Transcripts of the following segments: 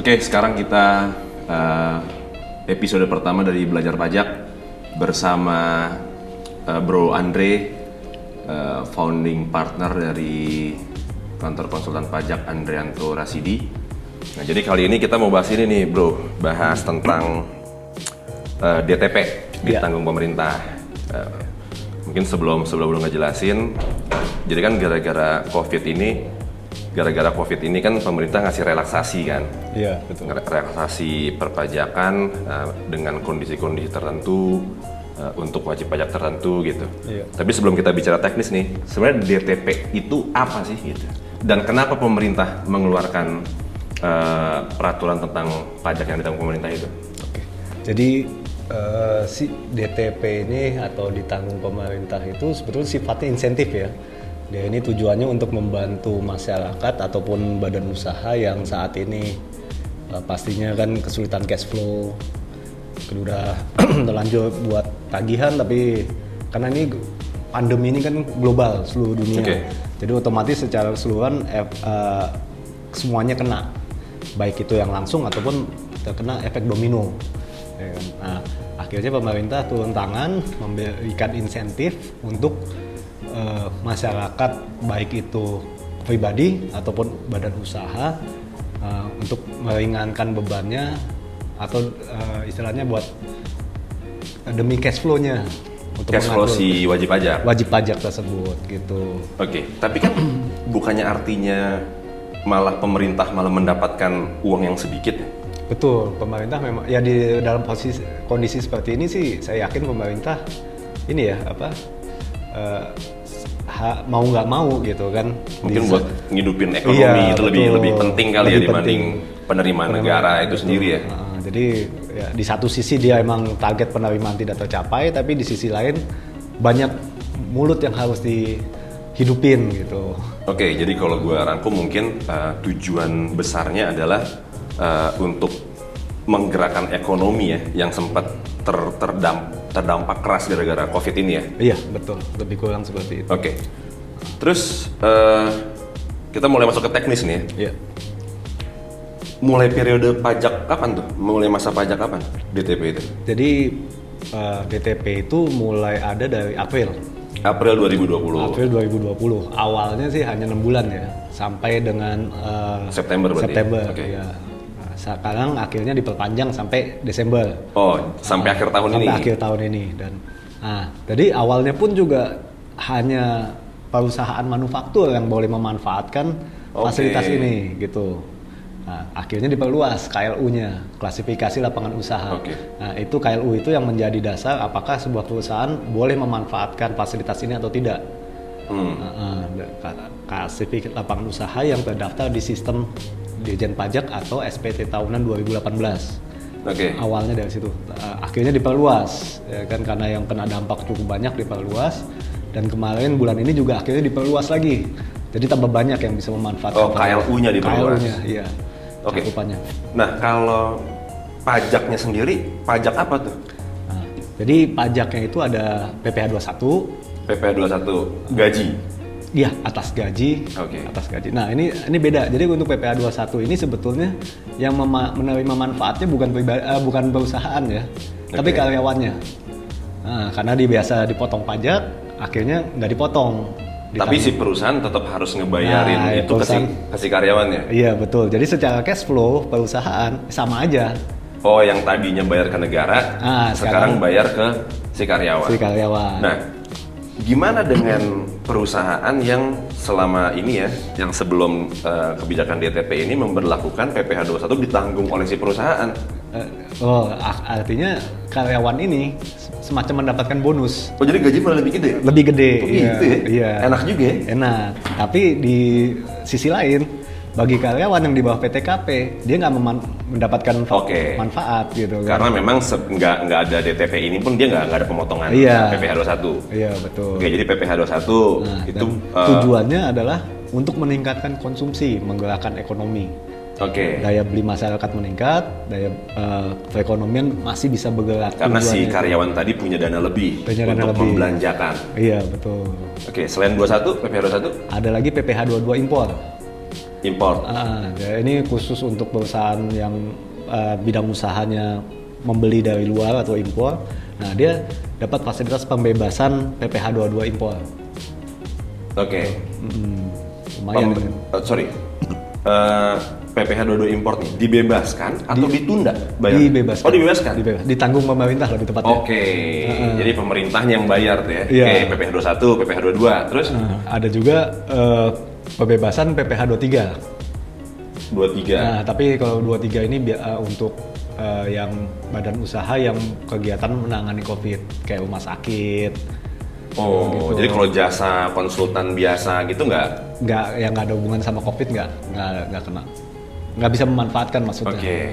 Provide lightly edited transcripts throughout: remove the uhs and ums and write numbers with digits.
Oke, sekarang kita episode pertama dari Belajar Pajak bersama Bro Andre, founding partner dari kantor konsultan pajak Andrianto Rasidi. Nah, jadi kali ini kita mau bahas ini nih, Bro, bahas tentang DTP ditanggung pemerintah. Mungkin sebelum ngejelasin, jadi kan gara-gara COVID ini kan pemerintah ngasih relaksasi kan. Iya, betul. Relaksasi perpajakan dengan kondisi-kondisi tertentu untuk wajib pajak tertentu gitu. Iya. Tapi sebelum kita bicara teknis nih, sebenarnya DTP itu apa sih gitu? Dan kenapa pemerintah mengeluarkan peraturan tentang pajak yang ditanggung pemerintah itu? Oke. Jadi si DTP ini atau ditanggung pemerintah itu sebetulnya sifatnya insentif ya. Dia ini tujuannya untuk membantu masyarakat ataupun badan usaha yang saat ini pastinya kan kesulitan cash flow, udah terlanjur buat tagihan, tapi karena ini pandemi ini kan global seluruh dunia. Okay. Jadi otomatis secara keseluruhan semuanya kena, baik itu yang langsung ataupun terkena efek domino. Nah, akhirnya pemerintah turun tangan memberikan insentif untuk masyarakat, baik itu pribadi ataupun badan usaha, untuk meringankan bebannya atau istilahnya buat demi cash flow-nya. Untuk cash flow si wajib pajak tersebut gitu. Oke, tapi kan bukannya artinya malah pemerintah malah mendapatkan uang yang sedikit? Betul, pemerintah memang ya di dalam kondisi seperti ini sih saya yakin pemerintah ini ya mau nggak mau gitu kan. Mungkin buat ngidupin ekonomi itu lebih penting kali ya dibanding penerimaan negara itu sendiri ya. Jadi ya, di satu sisi dia emang target penerimaan tidak tercapai, tapi di sisi lain banyak mulut yang harus dihidupin gitu. Oke, jadi kalau gue rangkum mungkin tujuan besarnya adalah untuk menggerakkan ekonomi ya yang sempat terdampak keras gara-gara COVID ini ya. Iya, betul. Lebih kurang seperti itu. Oke. Terus kita mulai masuk ke teknis nih ya. Iya. Mulai periode pajak kapan tuh? Mulai masa pajak kapan DTP itu? Jadi DTP itu mulai ada dari April 2020. April 2020. Awalnya sih hanya 6 bulan ya, sampai dengan September berarti. September. Okay. Ya. Sekarang akhirnya diperpanjang sampai Desember. Oh, sampai akhir tahun ini. Sampai akhir tahun ini jadi awalnya pun juga hanya perusahaan manufaktur yang boleh memanfaatkan fasilitas ini gitu. Nah, akhirnya diperluas KLU-nya, klasifikasi lapangan usaha. Okay. Nah, itu KLU itu yang menjadi dasar apakah sebuah perusahaan boleh memanfaatkan fasilitas ini atau tidak. Klasifikasi lapangan usaha yang terdaftar di sistem Dirjen Pajak atau SPT tahunan 2018. Oke. Awalnya dari situ. Akhirnya diperluas, ya kan, karena yang kena dampak cukup banyak diperluas. Dan kemarin bulan ini juga akhirnya diperluas lagi. Jadi tambah banyak yang bisa memanfaatkan. Oh, KLU-nya diperluas. KLU-nya, iya. Oke. Cakupannya. Nah, kalau pajaknya sendiri, pajak apa tuh? Nah, jadi pajaknya itu ada PPh 21. PPh 21 gaji. Iya, atas gaji. Oke. Atas gaji. Nah, ini beda. Jadi untuk PPh 21 ini sebetulnya yang menerima manfaatnya bukan perusahaan ya, tapi karyawannya. Nah, karena dia biasa dipotong pajak, akhirnya nggak dipotong. Tapi si perusahaan tetap harus ngebayarin itu ke si karyawannya. Iya, betul. Jadi secara cash flow perusahaan sama aja. Oh, yang tadinya bayar ke negara, sekarang bayar ke si karyawan. Nah, gimana dengan perusahaan yang selama ini ya, yang sebelum kebijakan DTP ini memberlakukan PPh 21 ditanggung oleh si perusahaan? Artinya karyawan ini semacam mendapatkan bonus. Oh, jadi gaji malah lebih gede? Lebih gede. Oh, gitu ya? Iya. Enak juga ya? Enak. Tapi di sisi lain, bagi karyawan yang di bawah PTKP, dia nggak mendapatkan manfaat gitu. Karena memang nggak ada DTP ini pun dia nggak ada pemotongan PPh 21. Iya, betul. Oke, jadi PPh 21 itu tujuannya adalah untuk meningkatkan konsumsi, menggerakkan ekonomi. Oke. Daya beli masyarakat meningkat, daya perekonomian masih bisa bergerak. Karena si karyawan tadi punya dana lebih untuk membelanjakan. Iya, betul. Oke, selain 21, PPh 21? Ada lagi PPh 22 impor. Import. Ya, ini khusus untuk perusahaan yang bidang usahanya membeli dari luar atau impor. Nah, dia dapat fasilitas pembebasan PPh 22 impor. Oke. Lumayan. PPh 22 import nih dibebaskan atau ditunda bayar? Dibebaskan. Oh, dibebaskan. Ditanggung pemerintah lebih tepatnya. Oke. Jadi pemerintahnya yang bayar tuh ya. Iya. Oke, PPh 21, PPh 22, terus Ada juga pembebasan PPh 23. 23. Nah, tapi kalau 23 ini untuk yang badan usaha yang kegiatan menangani COVID, kayak rumah sakit. Oh, gitu. jadi kalau jasa konsultan biasa gitu nggak? Yang nggak ada hubungan sama COVID nggak kena. Nggak bisa memanfaatkan maksudnya. Oke.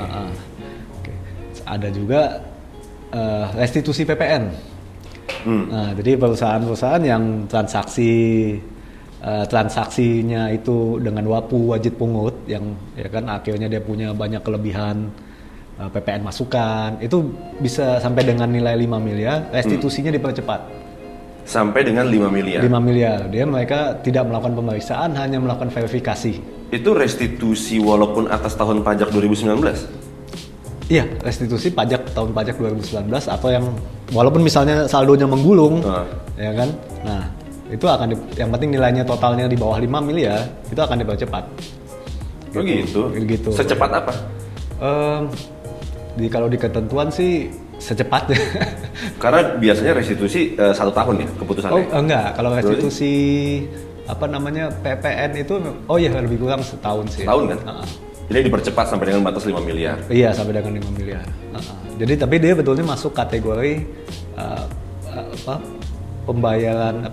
Oke. Ada juga restitusi PPN. Nah, jadi perusahaan-perusahaan yang transaksinya itu dengan wajib pungut, yang ya kan akhirnya dia punya banyak kelebihan PPN masukan, itu bisa sampai dengan nilai 5 miliar, restitusinya dipercepat. Sampai dengan 5 miliar? 5 miliar, mereka tidak melakukan pemeriksaan, hanya melakukan verifikasi. Itu restitusi walaupun atas tahun pajak 2019? Iya, restitusi tahun pajak 2019 atau yang walaupun misalnya saldonya menggulung, ya kan? Nah, itu yang penting nilainya totalnya di bawah 5 miliar, itu akan dipercepat. Oh gitu? Secepat apa? Kalau di ketentuan sih secepatnya. Karena biasanya restitusi 1 tahun ya keputusannya? Oh enggak, kalau restitusi PPN itu lebih kurang setahun sih. Setahun kan? Jadi dipercepat sampai dengan batas 5 miliar? Iya, sampai dengan 5 miliar. Jadi tapi dia betulnya masuk kategori pembayaran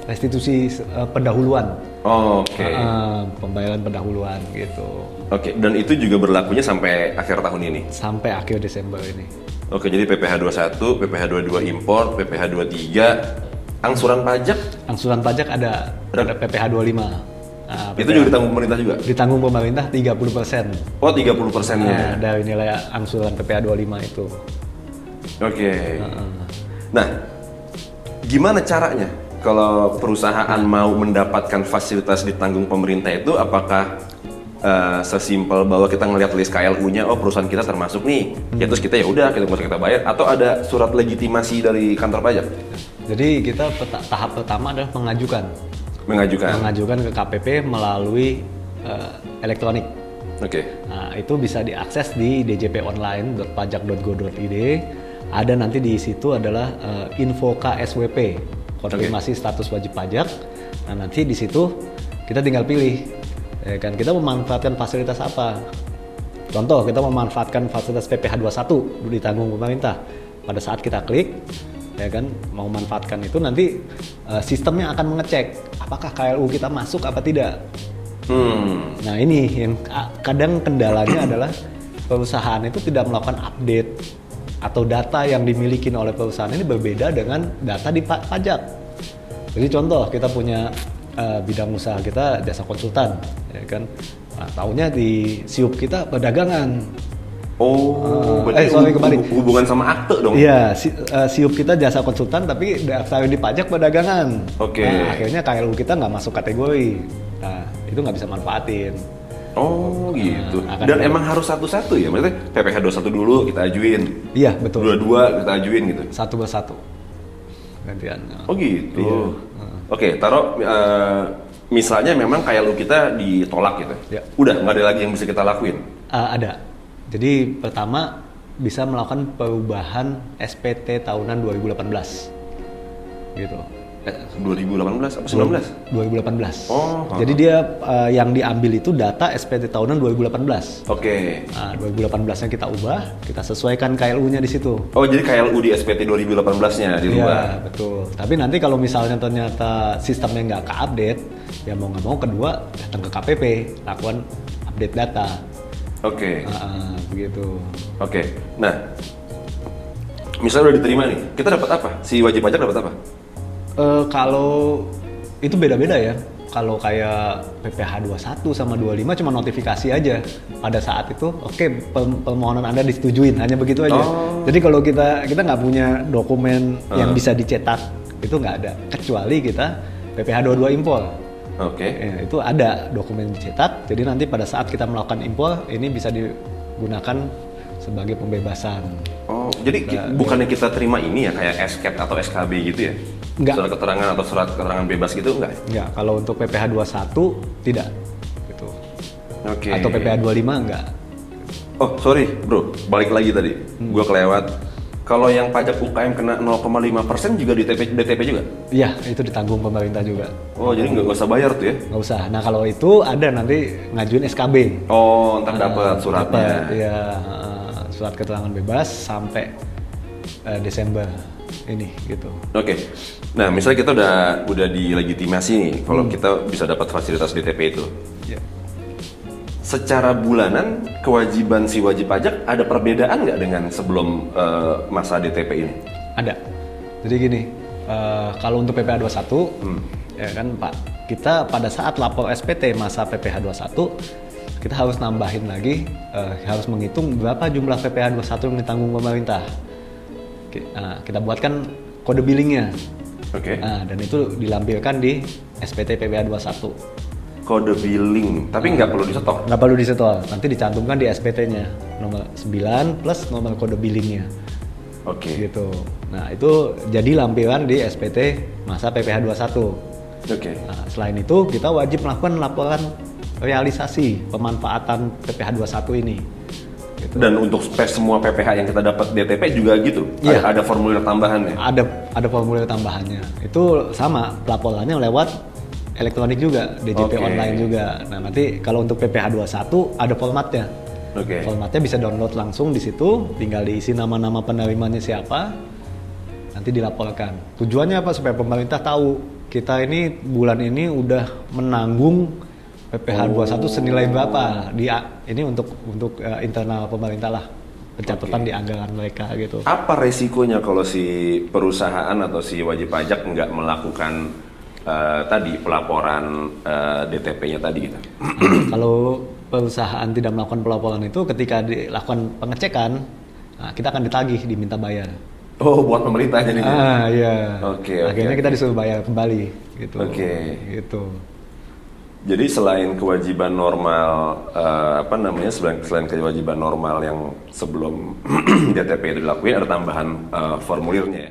restitusi pendahuluan. Oke. Pembayaran pendahuluan gitu. Oke, dan itu juga berlakunya sampai akhir tahun ini? Sampai akhir Desember ini. Oke, jadi PPh 21, PPh 22 impor, PPh 23, angsuran pajak? Angsuran pajak ada PPh 25. Itu juga ditanggung pemerintah juga? Ditanggung pemerintah 30%. Oh, 30%-nya? Dari nilai angsuran PPh 25 itu. Oke. Nah, gimana caranya kalau perusahaan mau mendapatkan fasilitas ditanggung pemerintah itu? Apakah sesimpel bahwa kita ngelihat list KLU-nya, perusahaan kita termasuk nih, ya terus kita kita bayar, atau ada surat legitimasi dari kantor pajak? Jadi kita tahap pertama adalah mengajukan ke KPP melalui elektronik. Oke. Nah, itu bisa diakses di djponline.pajak.go.id. Ada nanti di situ adalah info KSWP, konfirmasi status wajib pajak. Nah, nanti di situ kita tinggal pilih, ya kan, kita memanfaatkan fasilitas apa. Contoh, kita memanfaatkan fasilitas PPh 21 ditanggung pemerintah. Pada saat kita klik, ya kan, mau manfaatkan itu, nanti sistemnya akan mengecek apakah KLU kita masuk apa tidak. Nah, ini yang kadang kendalanya adalah perusahaan itu tidak melakukan update atau data yang dimiliki oleh perusahaan ini berbeda dengan data di pajak. Jadi contoh, kita punya bidang usaha kita jasa konsultan, ya kan. Nah, taunya di SIUP kita perdagangan. Berarti hubungan sama akte dong? Iya, SIUP kita jasa konsultan tapi daftar di pajak perdagangan. Oke. Nah, akhirnya KLU kita nggak masuk kategori. Nah, itu nggak bisa manfaatin. Oh gitu. Dan emang harus satu-satu ya? Maksudnya PPh 21 dulu kita ajuin? Iya, betul. 22 kita ajuin gitu? Satu persatu. Gantian. Oh gitu? Iya. Oke, taruh misalnya memang KLU kita ditolak gitu. Ya. Udah nggak ada lagi yang bisa kita lakuin? Ada. Jadi pertama bisa melakukan perubahan SPT tahunan 2018. Gitu. 2018 apa 19? 2018. Oh. Jadi dia yang diambil itu data SPT tahunan 2018. Oke. Nah, 2018-nya kita ubah, kita sesuaikan KLU-nya di situ. Oh, jadi KLU di SPT 2018-nya dirubah? Iya, betul. Tapi nanti kalau misalnya ternyata sistemnya nggak ke-update, ya mau nggak mau kedua datang ke KPP, lakukan update data. Oke. Begitu. Oke. Nah, misalnya udah diterima nih, kita dapat apa? Si wajib pajak dapat apa? Kalau itu beda-beda ya. Kalau kayak PPh 21 sama 25 cuma notifikasi aja pada saat itu, oke, permohonan Anda disetujuin, hanya begitu aja. Jadi kalau kita nggak punya dokumen yang bisa dicetak, itu nggak ada, kecuali kita PPh 22 impor. Oke. Ya, itu ada dokumen dicetak, jadi nanti pada saat kita melakukan impor, ini bisa digunakan sebagai pembebasan. Oh, jadi bukannya kita terima ini ya kayak SCAT atau SKB gitu ya? Enggak. Surat keterangan atau surat keterangan bebas gitu enggak? Enggak, kalau untuk PPh 21 tidak. Gitu. Oke. Atau PPh 25 enggak. Oh, sorry bro, balik lagi tadi. Gua kelewat. Kalau yang pajak UKM kena 0,5% juga di DTP juga? Iya, itu ditanggung pemerintah juga. Oh, jadi nggak usah bayar tuh ya? Nggak usah. Nah, kalau itu ada nanti ngajuin SKB. Oh, ntar dapat suratnya. Iya, surat keterangan bebas sampai Desember ini gitu. Oke. Nah, misalnya kita udah dilegitimasi nih, kalau kita bisa dapat fasilitas DTP itu. Ya. Secara bulanan, kewajiban si wajib pajak ada perbedaan nggak dengan sebelum masa DTP ini? Ada. Jadi gini, kalau untuk PPh 21, ya kan Pak, kita pada saat lapor SPT masa PPh 21, kita harus nambahin lagi, harus menghitung berapa jumlah PPh 21 yang ditanggung pemerintah. Kita buatkan kode billingnya. Oke. Dan itu dilampirkan di SPT PPh 21. Kode billing, tapi nggak perlu disetor. Nggak perlu disetor, nanti dicantumkan di SPT-nya nomor 9 plus nomor kode billingnya. Oke. Gitu. Nah, itu jadi lampiran di SPT masa PPh 21. Oke. Nah, selain itu kita wajib melakukan laporan realisasi pemanfaatan PPh 21 ini. Gitu. Dan untuk semua PPh yang kita dapat DTP juga gitu? Iya. Ada formulir tambahannya? Ada formulir tambahannya. Itu sama, pelaporannya lewat elektronik juga, DJP online juga. Nah, nanti kalau untuk PPh 21 ada formatnya. Oke. Formatnya bisa download langsung di situ, tinggal diisi nama-nama penerimanya siapa, nanti dilaporkan. Tujuannya apa? Supaya pemerintah tahu kita ini bulan ini udah menanggung PPh 21 senilai berapa. Ini untuk internal pemerintah lah, pencatatan di anggaran mereka gitu. Apa resikonya kalau si perusahaan atau si wajib pajak nggak melakukan tadi pelaporan DTP-nya tadi gitu? Kalau perusahaan tidak melakukan pelaporan itu, ketika dilakukan pengecekan, nah, kita akan ditagih, diminta bayar. Oh, buat pemerintahnya nih? Iya. Oke. Akhirnya kita disuruh bayar kembali, gitu. Oke. Gitu. Jadi selain kewajiban normal, selain kewajiban normal yang sebelum DTP itu dilakuin, ada tambahan formulirnya ya?